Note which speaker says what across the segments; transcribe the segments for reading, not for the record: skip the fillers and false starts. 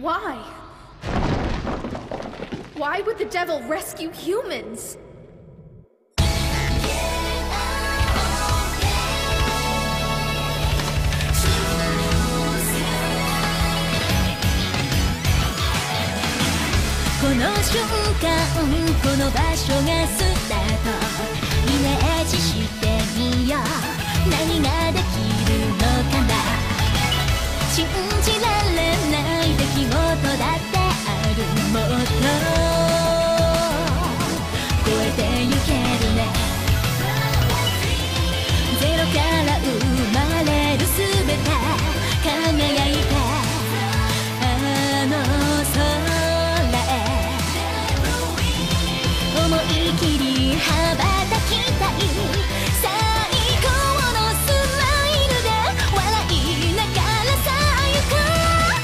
Speaker 1: Why? Why would the devil rescue humans?
Speaker 2: この瞬間、この場所がスタート。イメージしてみよう。何ができるのかな。信じられない出来事だってあるもっと超えてゆけるね。ゼロから生まれるすべて輝いたあの空思い切り羽ばたきたい最高のスマイルで笑いながらさ行こう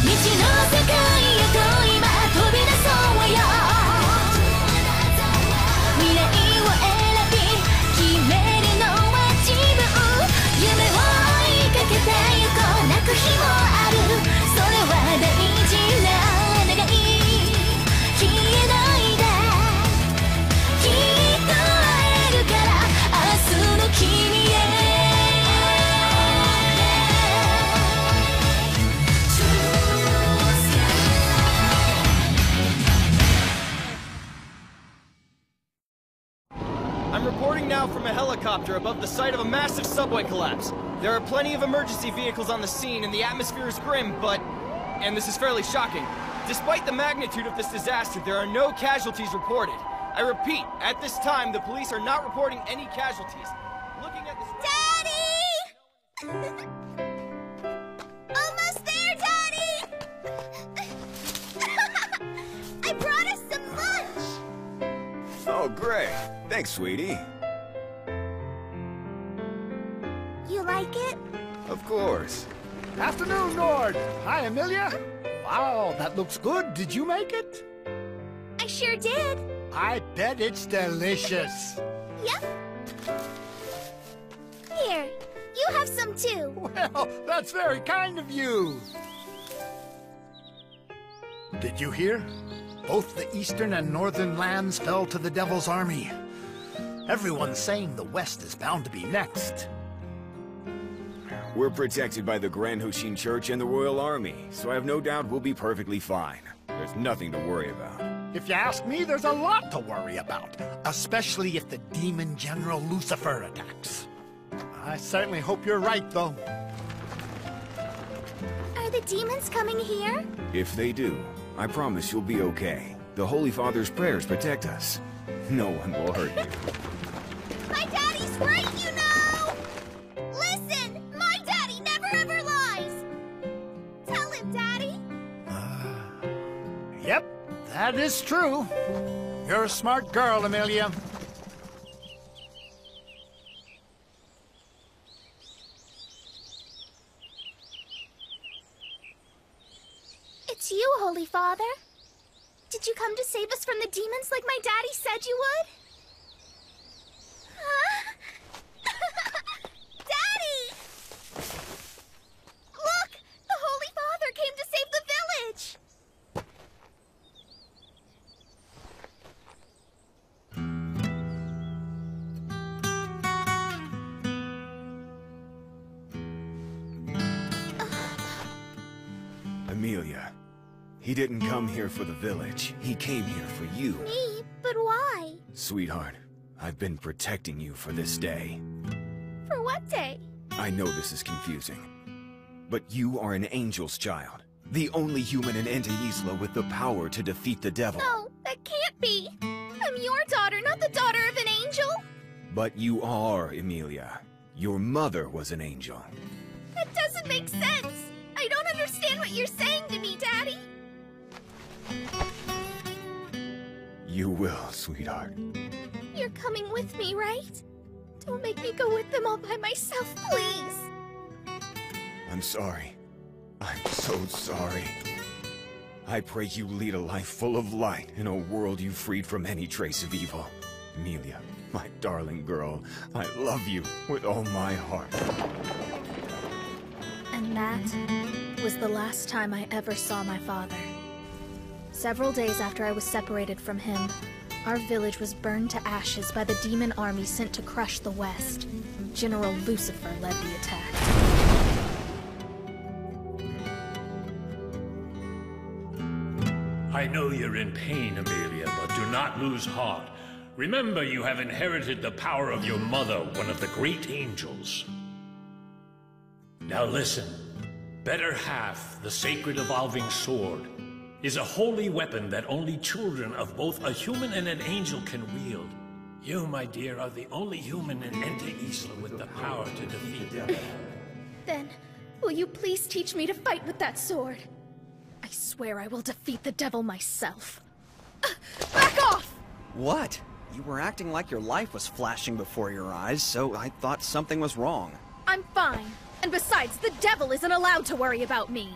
Speaker 2: 未知の世界へと今飛び出そうよ未来を選び決めるのは自分夢を追いかけてゆこう泣く日もあるそれは大事な願い消えないで
Speaker 3: I'm reporting now from a helicopter above the site of a massive subway collapse. There are plenty of emergency vehicles on the scene and the atmosphere is grim, but... and this is fairly shocking. Despite the magnitude of this disaster, there are no casualties reported. I repeat, at this time, the police are not reporting any casualties. Looking at this...
Speaker 2: Daddy! Almost there, Daddy! I brought us some lunch!
Speaker 4: Oh, great. Thanks, sweetie.
Speaker 2: You like it?
Speaker 4: Of course.
Speaker 5: Afternoon, Nord. Hi, Amelia. Wow, that looks good. Did you make it?
Speaker 2: I sure did.
Speaker 5: I bet it's delicious.
Speaker 2: Yep. Here, you have some too.
Speaker 5: Well, that's very kind of you. Did you hear? Both the eastern and northern lands fell to the Devil's army. Everyone's saying the West is bound to be next.
Speaker 4: We're protected by the Grand Hoshin Church and the Royal Army, so I have no doubt we'll be perfectly fine. There's nothing to worry about.
Speaker 5: If you ask me, there's a lot to worry about, especially if the demon General Lucifer attacks. I certainly hope you're right, though.
Speaker 2: Are the demons coming here?
Speaker 4: If they do, I promise you'll be okay. The Holy Father's prayers protect us. No one will hurt you.
Speaker 2: My daddy's right, you know! Listen, my daddy never ever lies! Tell him, Daddy!
Speaker 5: Yep, that is true. You're a smart girl, Amelia.
Speaker 2: It's you, Holy Father. Did you come to save us from the demons like my daddy said you would? Huh? Daddy! Look! The Holy Father came to save the village!
Speaker 4: Amelia, he didn't come here for the village. He came here for you.
Speaker 2: Me? But why?
Speaker 4: Sweetheart, I've been protecting you for this day.
Speaker 2: For what day?
Speaker 4: I know this is confusing, but you are an angel's child. The only human in Ente Isla with the power to defeat the devil.
Speaker 2: No, that can't be. I'm your daughter, not the daughter of an angel.
Speaker 4: But you are, Emilia. Your mother was an angel.
Speaker 2: That doesn't make sense. I don't understand what you're saying to me, Daddy.
Speaker 4: You will, sweetheart.
Speaker 2: You're coming with me, right? Don't make me go with them all by myself, please.
Speaker 4: I'm sorry. I'm so sorry. I pray you lead a life full of light in a world you freed from any trace of evil. Amelia, my darling girl, I love you with all my heart.
Speaker 1: And that was the last time I ever saw my father. Several days after I was separated from him, our village was burned to ashes by the demon army sent to crush the West. General Lucifer led the attack.
Speaker 6: I know you're in pain, Amelia, but do not lose heart. Remember, you have inherited the power of your mother, one of the great angels. Now listen. Better Half, the sacred evolving sword, is a holy weapon that only children of both a human and an angel can wield. You, my dear, are the only human in Ente Isla with the power to defeat them.
Speaker 1: Then, will you please teach me to fight with that sword? I swear I will defeat the devil myself. Back off!
Speaker 7: What? You were acting like your life was flashing before your eyes, so I thought something was wrong.
Speaker 1: I'm fine. And besides, the devil isn't allowed to worry about me.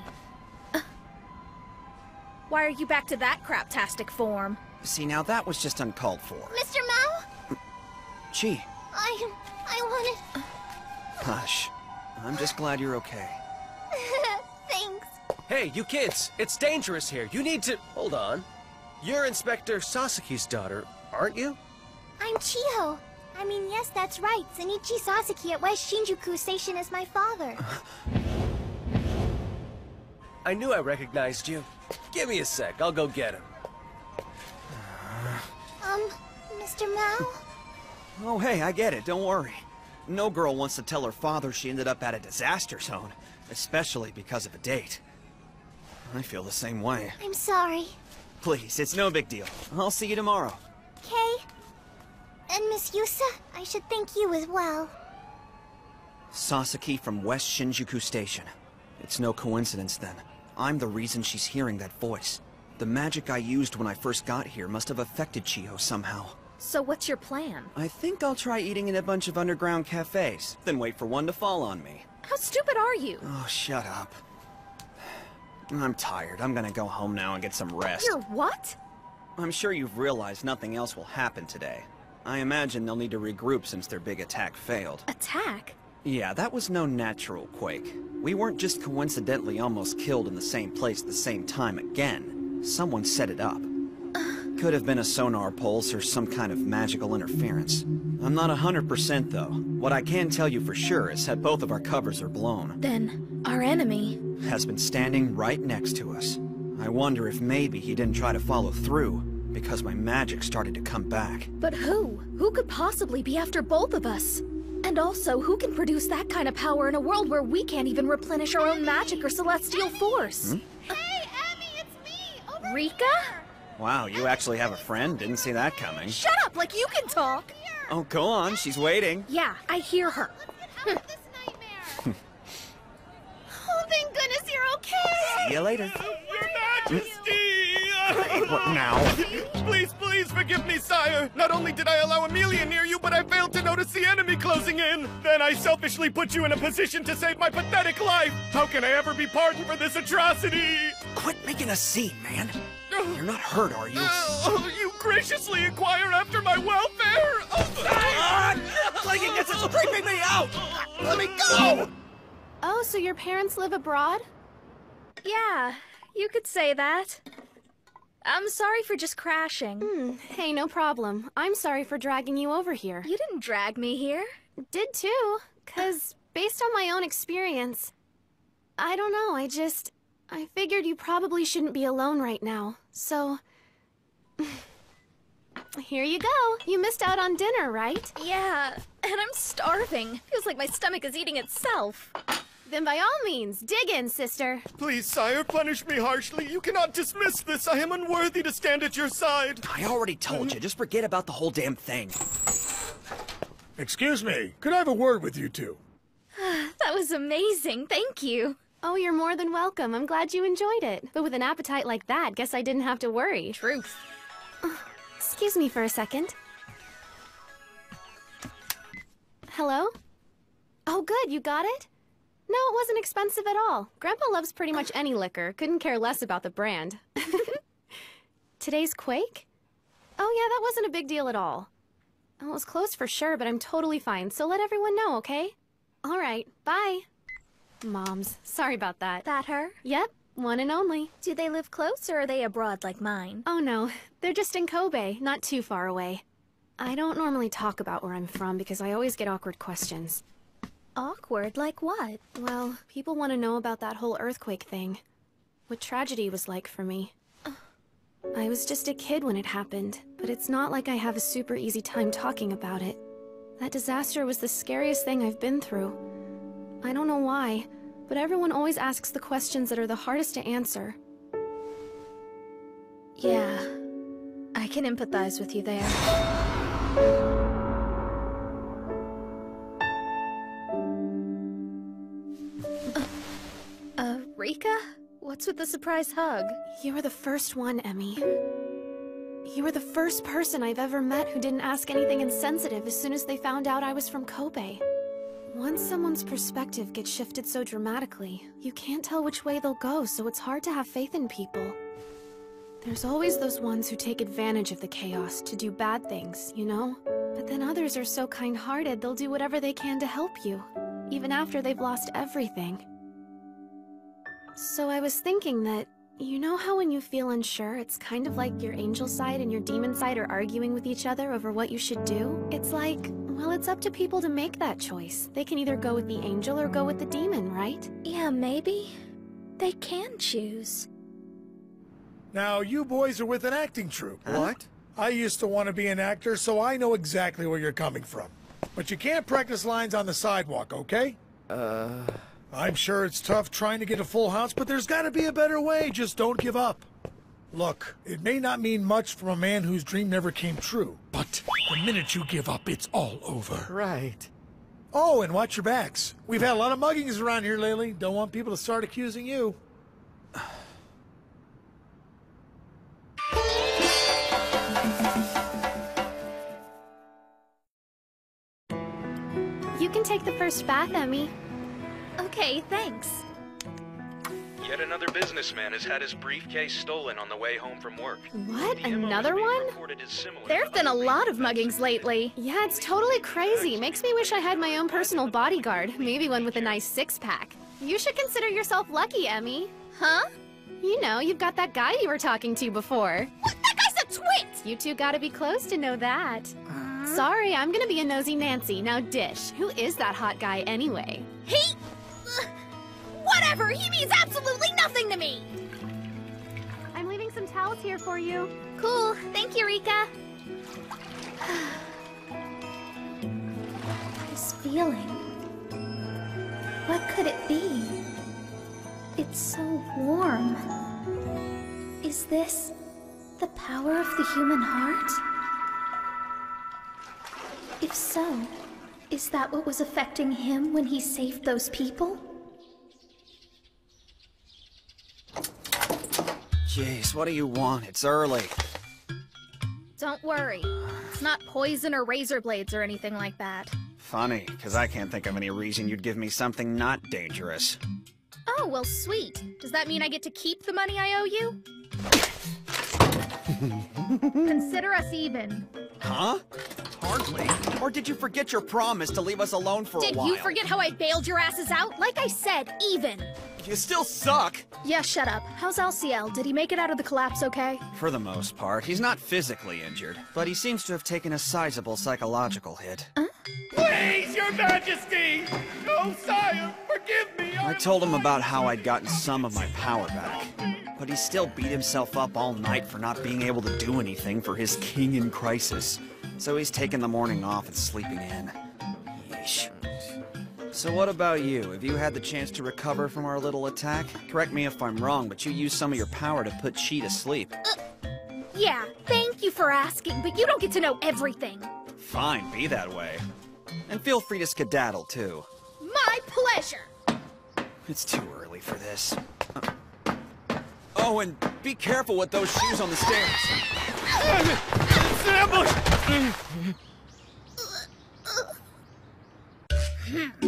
Speaker 1: Why are you back to that craptastic form?
Speaker 7: See, now that was just uncalled for.
Speaker 2: Mr. Mao?
Speaker 7: Gee.
Speaker 2: I wanted...
Speaker 7: Hush. I'm just glad you're okay.
Speaker 2: Thanks.
Speaker 8: Hey, you kids! It's dangerous here. You need to... Hold on. You're Inspector Sasaki's daughter, aren't you?
Speaker 2: I'm Chiho. I mean, yes, that's right. Zenichi Sasaki at West Shinjuku Station is my father.
Speaker 8: I knew I recognized you. Give me a sec. I'll go get him.
Speaker 2: Mr. Mao?
Speaker 7: Oh, hey, I get it. Don't worry. No girl wants to tell her father she ended up at a disaster zone, especially because of a date. I feel the same way.
Speaker 2: I'm sorry.
Speaker 7: Please, it's no big deal. I'll see you tomorrow.
Speaker 2: Kay? And Miss Yusa, I should thank you as well.
Speaker 7: Sasaki from West Shinjuku Station. It's no coincidence then. I'm the reason she's hearing that voice. The magic I used when I first got here must have affected Chiho somehow.
Speaker 1: So what's your plan?
Speaker 7: I think I'll try eating in a bunch of underground cafes, then wait for one to fall on me.
Speaker 1: How stupid are you?
Speaker 7: Oh, shut up. I'm tired. I'm gonna go home now and get some rest.
Speaker 1: You're what?
Speaker 7: I'm sure you've realized nothing else will happen today. I imagine they'll need to regroup since their big attack failed.
Speaker 1: Attack?
Speaker 7: Yeah, that was no natural quake. We weren't just coincidentally almost killed in the same place at the same time again. Someone set it up. Could have been a sonar pulse or some kind of magical interference. I'm not 100% though. What I can tell you for sure is that both of our covers are blown.
Speaker 1: Then, our enemy...
Speaker 7: has been standing right next to us. I wonder if maybe he didn't try to follow through, because my magic started to come back.
Speaker 1: But who? Who could possibly be after both of us? And also, who can produce that kind of power in a world where we can't even replenish our own magic or celestial force?
Speaker 2: Hey, Emmy, it's me! Over
Speaker 1: Rika?
Speaker 2: here!
Speaker 7: Wow, you actually have a friend? Didn't see that coming.
Speaker 1: Shut up, like you can talk!
Speaker 7: Oh, go on, she's waiting.
Speaker 1: Yeah, I hear her.
Speaker 2: This nightmare. Oh, thank goodness you're okay!
Speaker 7: See you later.
Speaker 3: Your Majesty!
Speaker 7: What now?
Speaker 3: Please, please forgive me, sire! Not only did I allow Amelia near you, but I failed to notice the enemy closing in! Then I selfishly put you in a position to save my pathetic life! How can I ever be pardoned for this atrocity?
Speaker 7: Quit making a scene, man. You're not hurt, are you?
Speaker 3: You graciously inquire after my welfare?
Speaker 7: Clicking, this is creeping me out! Let me go!
Speaker 9: Oh, so your parents live abroad?
Speaker 1: Yeah, you could say that. I'm sorry for just crashing.
Speaker 9: Hey, no problem. I'm sorry for dragging you over here.
Speaker 1: You didn't drag me here.
Speaker 9: Did too, 'cause based on my own experience, I don't know, I figured you probably shouldn't be alone right now, so... Here you go. You missed out on dinner, right?
Speaker 1: Yeah, and I'm starving. Feels like my stomach is eating itself.
Speaker 9: Then by all means, dig in, sister.
Speaker 3: Please, sire, punish me harshly. You cannot dismiss this. I am unworthy to stand at your side.
Speaker 7: I already told you, just forget about the whole damn thing.
Speaker 5: Excuse me, could I have a word with you two?
Speaker 1: That was amazing, thank you.
Speaker 9: Oh, you're more than welcome. I'm glad you enjoyed it. But with an appetite like that, guess I didn't have to worry.
Speaker 1: Truth.
Speaker 9: Excuse me for a second. Hello? Oh, good, you got it? No, it wasn't expensive at all. Grandpa loves pretty much any liquor. Couldn't care less about the brand. Today's Quake? Oh yeah, that wasn't a big deal at all. Well, it was closed for sure, but I'm totally fine, so let everyone know, okay? Alright, bye. Moms. Sorry about that.
Speaker 1: That her?
Speaker 9: Yep, one and only.
Speaker 1: Do they live close, or are they abroad like mine?
Speaker 9: Oh no, they're just in Kobe, not too far away. I don't normally talk about where I'm from because I always get awkward questions.
Speaker 1: Awkward? Like what?
Speaker 9: Well, people want to know about that whole earthquake thing. What tragedy was like for me. I was just a kid when it happened, but it's not like I have a super easy time talking about it. That disaster was the scariest thing I've been through. I don't know why, but everyone always asks the questions that are the hardest to answer.
Speaker 1: Yeah, I can empathize with you there. Rika? What's with the surprise hug?
Speaker 9: You were the first one, Emmy. You were the first person I've ever met who didn't ask anything insensitive as soon as they found out I was from Kobe. Once someone's perspective gets shifted so dramatically, you can't tell which way they'll go, so it's hard to have faith in people. There's always those ones who take advantage of the chaos to do bad things, you know? But then others are so kind-hearted they'll do whatever they can to help you, even after they've lost everything. So I was thinking that, you know how when you feel unsure, it's kind of like your angel side and your demon side are arguing with each other over what you should do? It's like, well, it's up to people to make that choice. They can either go with the angel or go with the demon, right?
Speaker 1: Yeah, maybe. They can choose.
Speaker 5: Now, you boys are with an acting troupe.
Speaker 8: What?
Speaker 5: I used to want to be an actor, so I know exactly where you're coming from. But you can't practice lines on the sidewalk, okay? I'm sure it's tough trying to get a full house, but there's got to be a better way. Just don't give up. Look, it may not mean much from a man whose dream never came true, but the minute you give up, it's all over.
Speaker 8: Right.
Speaker 5: Oh, and watch your backs. We've had a lot of muggings around here lately. Don't want people to start accusing you.
Speaker 9: You can take the first bath, Emmy.
Speaker 1: Okay, thanks.
Speaker 10: Yet another businessman has had his briefcase stolen on the way home from work.
Speaker 9: What?
Speaker 10: The MO
Speaker 9: Another
Speaker 10: being
Speaker 9: one?
Speaker 10: reported as similar
Speaker 1: There have
Speaker 10: to
Speaker 1: been a
Speaker 10: other
Speaker 1: lot of
Speaker 10: recent
Speaker 1: muggings lately.
Speaker 9: Yeah, it's totally crazy. Makes me wish I had my own personal bodyguard. Maybe one with a nice six-pack. You should consider yourself lucky, Emmy.
Speaker 1: Huh?
Speaker 9: You know, you've got that guy you were talking to before.
Speaker 1: What? That guy's a twit!
Speaker 9: You two gotta be close to know that. Sorry, I'm gonna be a nosy Nancy. Now dish. Who is that hot guy anyway?
Speaker 1: He... whatever! He means absolutely nothing to me!
Speaker 9: I'm leaving some towels here for you.
Speaker 1: Cool. Thank you, Rika. This feeling... what could it be? It's so warm. Is this the power of the human heart? If so, is that what was affecting him when he saved those people?
Speaker 7: Jeez, what do you want? It's early.
Speaker 1: Don't worry. It's not poison or razor blades or anything like that.
Speaker 7: Funny, because I can't think of any reason you'd give me something not dangerous.
Speaker 1: Oh, well, sweet. Does that mean I get to keep the money I owe you? Consider us even.
Speaker 7: Huh? Hardly. Or did you forget your promise to leave us alone for a while?
Speaker 1: Did you forget how I bailed your asses out? Like I said, even.
Speaker 7: You still suck!
Speaker 1: Yeah, shut up. How's LCL? Did he make it out of the collapse okay?
Speaker 7: For the most part. He's not physically injured, but he seems to have taken a sizable psychological hit.
Speaker 11: Please, Your Majesty! Oh, sire, forgive me!
Speaker 7: I told him about how I'd gotten some of my power back, but he still beat himself up all night for not being able to do anything for his king in crisis. So he's taken the morning off and sleeping in. Yeesh. So what about you? Have you had the chance to recover from our little attack? Correct me if I'm wrong, but you used some of your power to put Chi to sleep.
Speaker 1: Yeah, thank you for asking, but you don't get to know everything.
Speaker 7: Fine, be that way. And feel free to skedaddle, too.
Speaker 1: My pleasure!
Speaker 7: It's too early for this. Oh, and be careful with those shoes on the stairs.
Speaker 11: It's an ambush!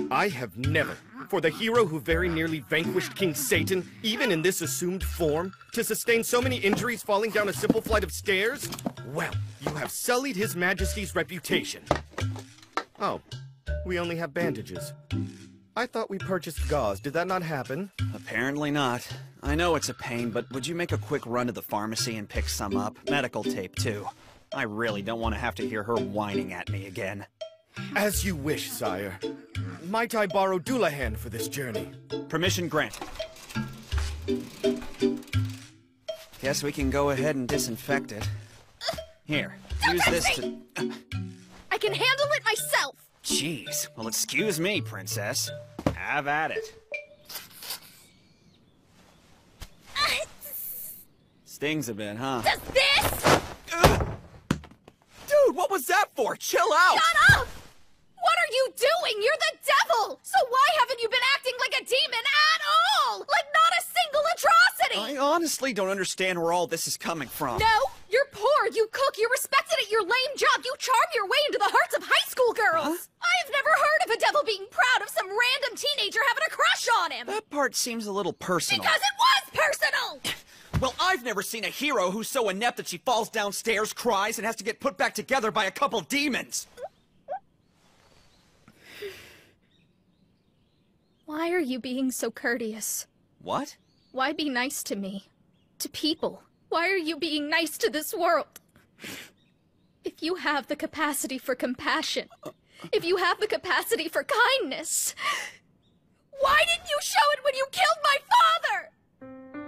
Speaker 12: I have never, for the hero who very nearly vanquished King Satan, even in this assumed form, to sustain so many injuries falling down a simple flight of stairs? Well, you have sullied His Majesty's reputation. Oh, we only have bandages. I thought we purchased gauze. Did that not happen?
Speaker 7: Apparently not. I know it's a pain, but would you make a quick run to the pharmacy and pick some up? Medical tape, too. I really don't want to have to hear her whining at me again.
Speaker 12: As you wish, sire. Might I borrow Doulahan for this journey?
Speaker 7: Permission granted. Guess we can go ahead and disinfect it. Here, use this to...
Speaker 1: I can handle it myself!
Speaker 7: Jeez. Well, excuse me, princess. Have at it. Stings a bit, huh?
Speaker 1: Does this?
Speaker 7: Dude, what was that for? Chill out!
Speaker 1: Shut up! What are you doing? You're the devil! So why haven't you been acting like a demon at all? Like not a single atrocity!
Speaker 7: I honestly don't understand where all this is coming from.
Speaker 1: No! You're poor, you cook, you're respected at your lame job, you charm your way into the hearts of high school girls! Huh? I've never heard of a devil being proud of some random teenager having a crush on him!
Speaker 7: That part seems a little personal.
Speaker 1: Because it was personal!
Speaker 7: Well, I've never seen a hero who's so inept that she falls downstairs, cries, and has to get put back together by a couple demons!
Speaker 1: Why are you being so courteous?
Speaker 7: What?
Speaker 1: Why be nice to me? To people? Why are you being nice to this world? If you have the capacity for compassion, if you have the capacity for kindness, why didn't you show it when you killed my father?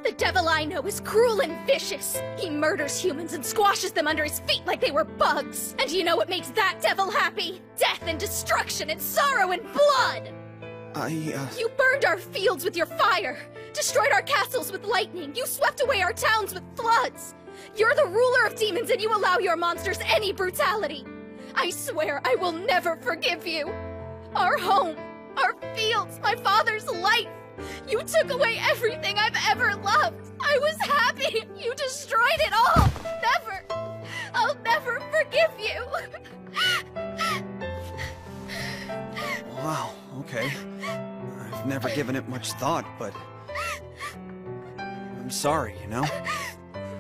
Speaker 1: The devil I know is cruel and vicious. He murders humans and squashes them under his feet like they were bugs. And you know what makes that devil happy? Death and destruction and sorrow and blood! You burned our fields with your fire, destroyed our castles with lightning, you swept away our towns with floods. You're the ruler of demons and you allow your monsters any brutality. I swear I will never forgive you. Our home, our fields, my father's life. You took away everything I've ever loved. I was happy. You destroyed it all. Never. I'll never forgive you.
Speaker 7: Wow, okay. I've never given it much thought, but... I'm sorry, you know?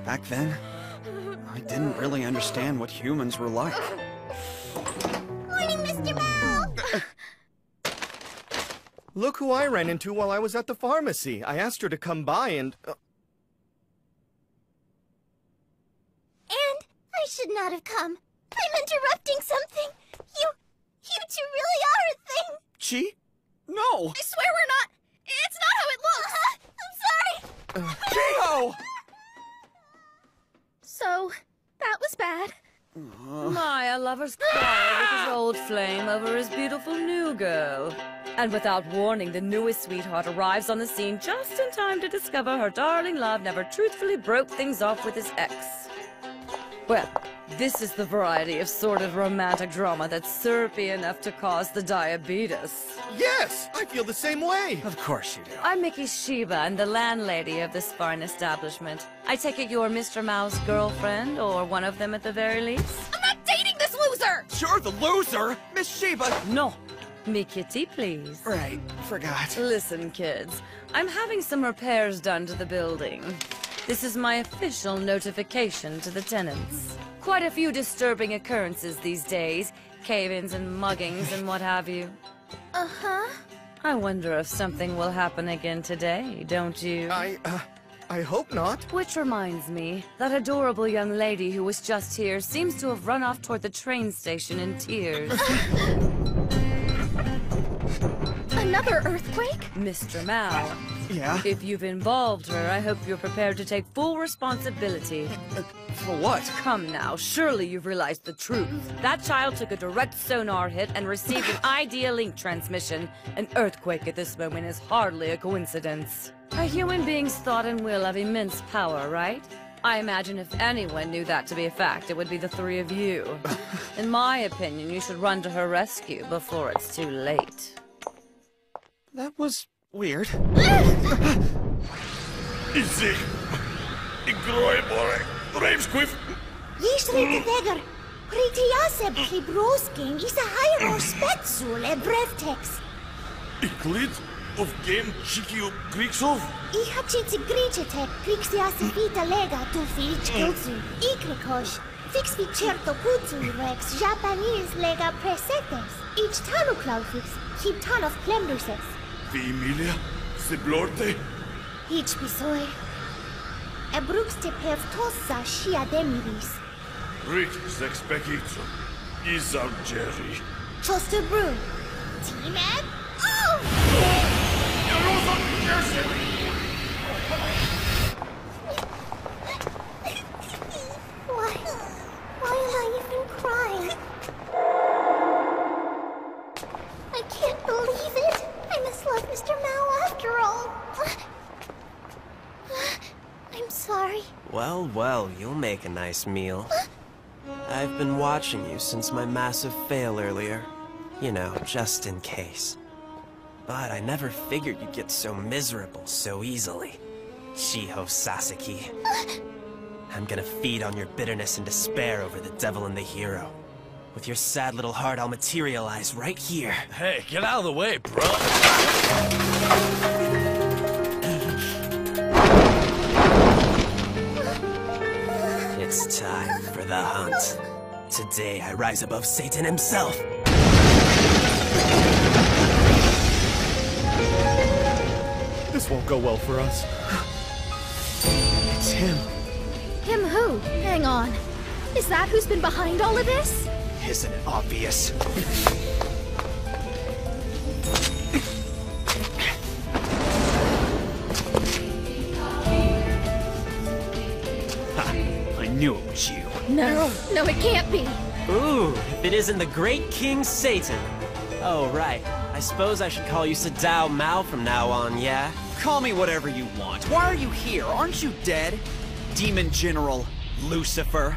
Speaker 7: Back then, I didn't really understand what humans were like.
Speaker 2: Morning, Mr. Mal!
Speaker 12: Look who I ran into while I was at the pharmacy. I asked her to come by and...
Speaker 2: And I should not have come. I'm interrupting something. You two really are a thing.
Speaker 7: Chi? No!
Speaker 1: I swear we're not. It's not how it looks.
Speaker 2: I'm sorry.
Speaker 7: Chiho!
Speaker 1: So, that was bad.
Speaker 13: My, a lover's quarrel with his old flame over his beautiful new girl. And without warning, the newest sweetheart arrives on the scene just in time to discover her darling love never truthfully broke things off with his ex. Well, this is the variety of sordid romantic drama that's syrupy enough to cause the diabetes.
Speaker 12: Yes! I feel the same way!
Speaker 7: Of course you do.
Speaker 13: I'm Mickey Shiba and the landlady of this fine establishment. I take it you're Mr. Mao's girlfriend, or one of them at the very least?
Speaker 1: I'm not dating this loser!
Speaker 7: You're the loser! Miss Shiba!
Speaker 13: No. Me kitty, please.
Speaker 7: Right, forgot.
Speaker 13: Listen, kids. I'm having some repairs done to the building. This is my official notification to the tenants. Quite a few disturbing occurrences these days. Cave-ins and muggings and what have you.
Speaker 1: Uh-huh.
Speaker 13: I wonder if something will happen again today, don't you?
Speaker 12: I hope not.
Speaker 13: Which reminds me, that adorable young lady who was just here seems to have run off toward the train station in tears.
Speaker 1: Another earthquake?
Speaker 13: Mr. Mao.
Speaker 7: Yeah?
Speaker 13: If you've involved her, I hope you're prepared to take full responsibility.
Speaker 7: For what?
Speaker 13: Come now, surely you've realized the truth. That child took a direct sonar hit and received an idea link transmission. An earthquake at this moment is hardly a coincidence. A human being's thought and will have immense power, right? I imagine if anyone knew that to be a fact, it would be the three of you. In my opinion, you should run to her rescue before it's too late.
Speaker 7: That was weird.
Speaker 11: Izzy! Incroyable! Ravesquiff!
Speaker 2: Jishri Tevegar! Ritiaseb Kibrosking is a higher or spetsul e brevtex.
Speaker 11: Iklid of game Shikio Kriksov?
Speaker 2: Ihachitsi Grichetek Krixiasifita Lega to Filch Kilzu. Ikrikosh
Speaker 14: Fixvi certo puțin rex Japanese lega presetes. Each tanu claufix, keep ton of plemduses.
Speaker 11: Emilia? Siblorte?
Speaker 14: Each bisoi. Ebrux te pevtosa shia demiris.
Speaker 11: Rich sexpecitro. Isam Jerry.
Speaker 14: Choster brew. T-Man? Oh! Why am I even crying? I can't believe it. I must love Mr. Mao after all. I'm sorry.
Speaker 8: Well, well, you'll make a nice meal. I've been watching you since my massive fail earlier. You know, just in case. But I never figured you'd get so miserable so easily. Shiho Sasaki. I'm gonna feed on your bitterness and despair over the devil and the hero. With your sad little heart, I'll materialize right here.
Speaker 6: Hey, get out of the way, bro!
Speaker 8: It's time for the hunt. Today I rise above Satan himself.
Speaker 12: This won't go well for us. It's him.
Speaker 1: Him who? Hang on. Is that who's been behind all of this?
Speaker 7: Isn't it obvious? Ha! I knew it was you.
Speaker 1: No, no, it can't be.
Speaker 8: Ooh, if it isn't the great King Satan. Oh, right. I suppose I should call you Sadao Mao from now on, yeah?
Speaker 7: Call me whatever you want. Why are you here? Aren't you dead? Demon General Lucifer.